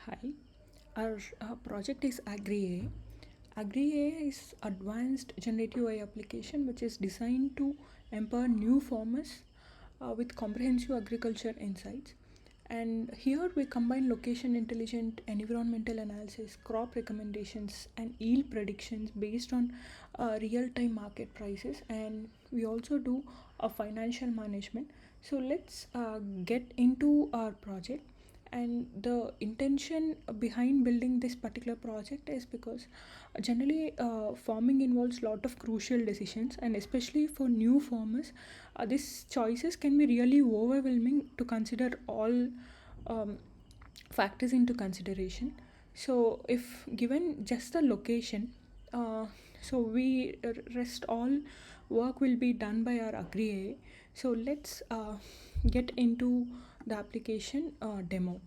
Hi, our project is Agri AI. Agri AI is advanced generative AI application which is designed to empower new farmers with comprehensive agriculture insights. And here we combine location intelligent environmental analysis, crop recommendations, and yield predictions based on real-time market prices. And we also do a financial management. So let's get into our project. And the intention behind building this particular project is because generally farming involves a lot of crucial decisions, and especially for new farmers these choices can be really overwhelming to consider all um, factors into consideration. So if given just the location, uh, so we rest all work will be done by our Agri AI. So let's get into the application demo.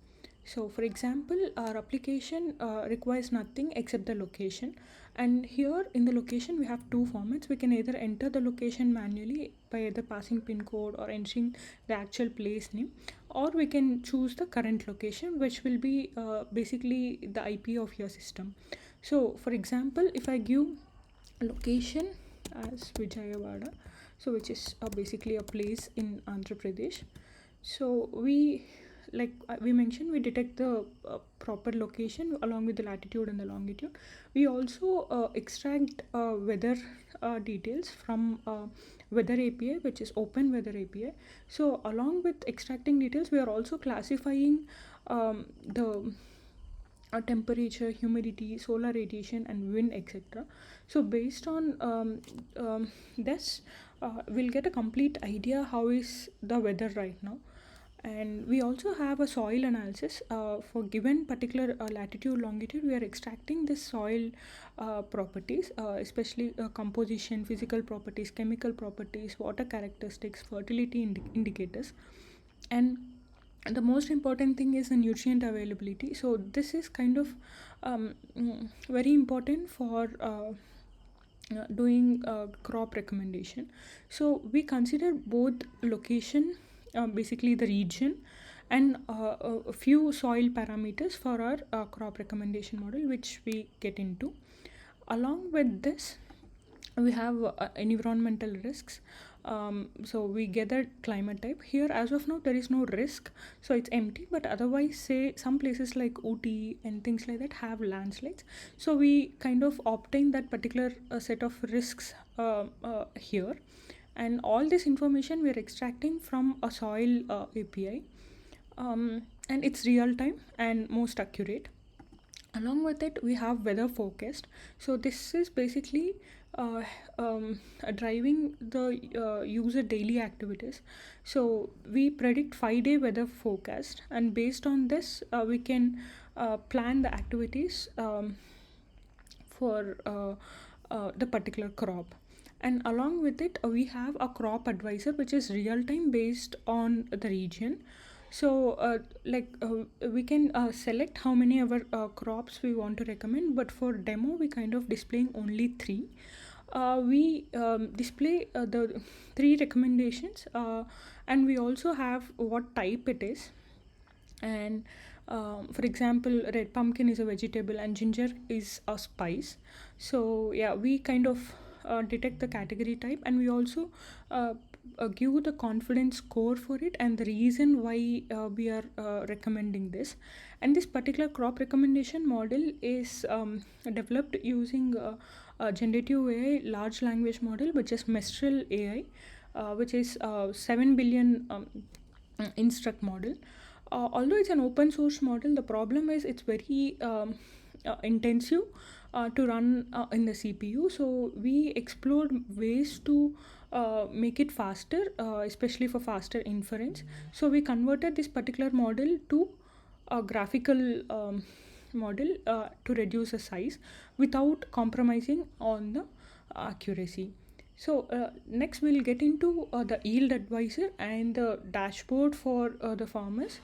So for example, our application requires nothing except the location, and here in the location we have two formats. We can either enter the location manually by either passing pin code or entering the actual place name, or we can choose the current location, which will be basically the IP of your system. So for example, if I give location as Vijayawada, so which is basically a place in Andhra Pradesh. So we mentioned, we detect the proper location along with the latitude and the longitude. We also extract weather details from weather API, which is OpenWeather API. So along with extracting details, we are also classifying the temperature, humidity, solar radiation, and wind, etc. So based on this, we'll get a complete idea how is the weather right now. And we also have a soil analysis for given particular latitude, longitude. We are extracting the soil properties, especially composition, physical properties, chemical properties, water characteristics, fertility indicators. And the most important thing is the nutrient availability. So this is kind of very important for doing crop recommendation. So we consider both location, basically the region, and a few soil parameters for our crop recommendation model, which we get into. Along with this, we have environmental risks. So we gather climate type. Here as of now there is no risk, so it's empty, but otherwise say some places like Ooty and things like that have landslides, so we kind of obtain that particular set of risks here. And all this information we are extracting from a soil API, and it's real time and most accurate. Along with it, we have weather forecast. So this is basically uh, driving the user daily activities. So we predict 5-day weather forecast, and based on this we can plan the activities for the particular crop. And along with it, we have a crop advisor, which is real time based on the region. So we can select how many of our crops we want to recommend, but for demo we kind of displaying only three. We display the three recommendations, and we also have what type it is. And for example, red pumpkin is a vegetable and ginger is a spice. So yeah, we kind of detect the category type, and we also give the confidence score for it and the reason why we are recommending this. And this particular crop recommendation model is developed using generative AI large language model, which is Mistral AI, which is 7 billion instruct model. Although it's an open source model, the problem is it's very intensive to run in the CPU. So we explored ways to make it faster, especially for faster inference. So we converted this particular model to a graphical model to reduce the size without compromising on the accuracy. So next we'll get into the yield advisor and the dashboard for the farmers.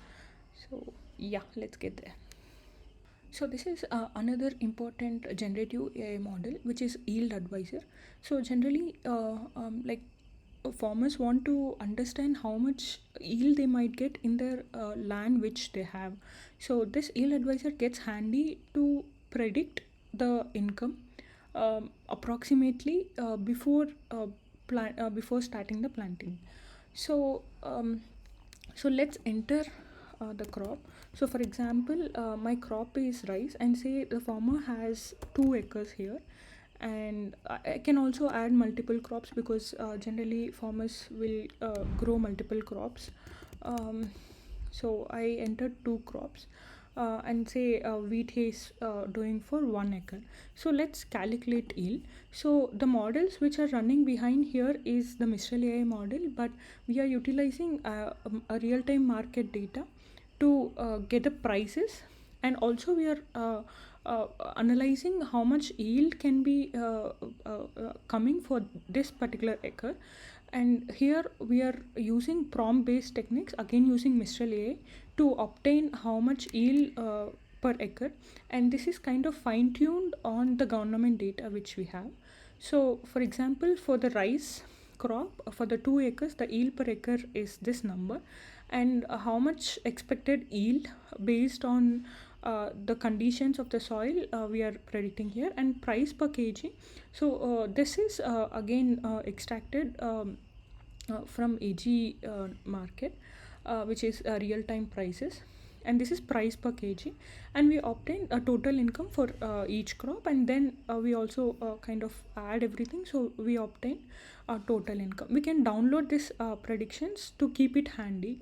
So yeah, let's get there. So this is another important generative AI model, which is yield advisor. So generally, like farmers want to understand how much yield they might get in their land which they have. So this yield advisor gets handy to predict the income approximately before starting the planting. So so let's enter the crop. So for example, my crop is rice, and say the farmer has 2 acres here, and I can also add multiple crops because generally farmers will grow multiple crops. um, so I entered 2 crops, and say wheat is doing for 1 acre. So let's calculate yield. So the models which are running behind here is the Mistral AI model, but we are utilizing a real-time market data to get the prices, and also we are analyzing how much yield can be coming for this particular acre. And here we are using prompt based techniques, again using Mistral AI, to obtain how much yield per acre, and this is kind of fine tuned on the government data which we have. So for example, for the rice crop, for the 2 acres, the yield per acre is this number, and how much expected yield based on the conditions of the soil we are predicting here, and price per kg. So this is again extracted from AG market, which is real time prices, and this is price per kg, and we obtain a total income for each crop, and then we also kind of add everything, so we obtain a total income. We can download this predictions to keep it handy,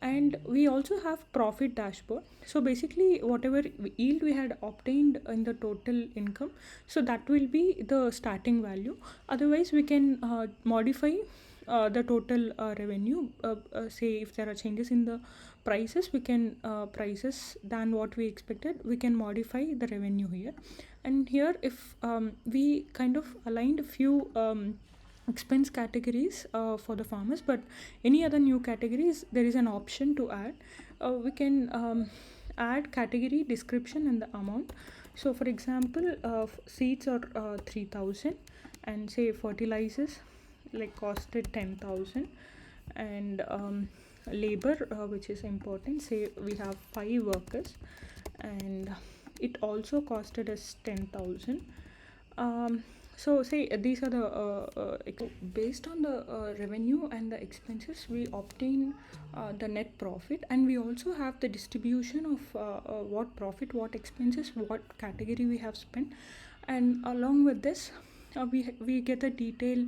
and we also have profit dashboard. So basically whatever yield we had obtained in the total income, so that will be the starting value. Otherwise we can modify the total revenue. Say if there are changes in the prices, we can prices than what we expected, we can modify the revenue here. And here if we kind of aligned a few expense categories for the farmers, but any other new categories there is an option to add. We can add category description and the amount. So for example, seeds are 3000, and say fertilizers like costed 10,000, and labor which is important, say we have 5 workers, and it also costed us 10,000. So say these are the based on the revenue and the expenses, we obtain the net profit, and we also have the distribution of what profit, what expenses, what category we have spent. And along with this, we get a detailed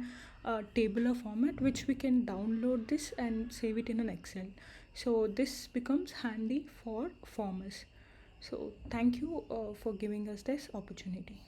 tabular format which we can download this and save it in an Excel. So this becomes handy for farmers. So thank you for giving us this opportunity.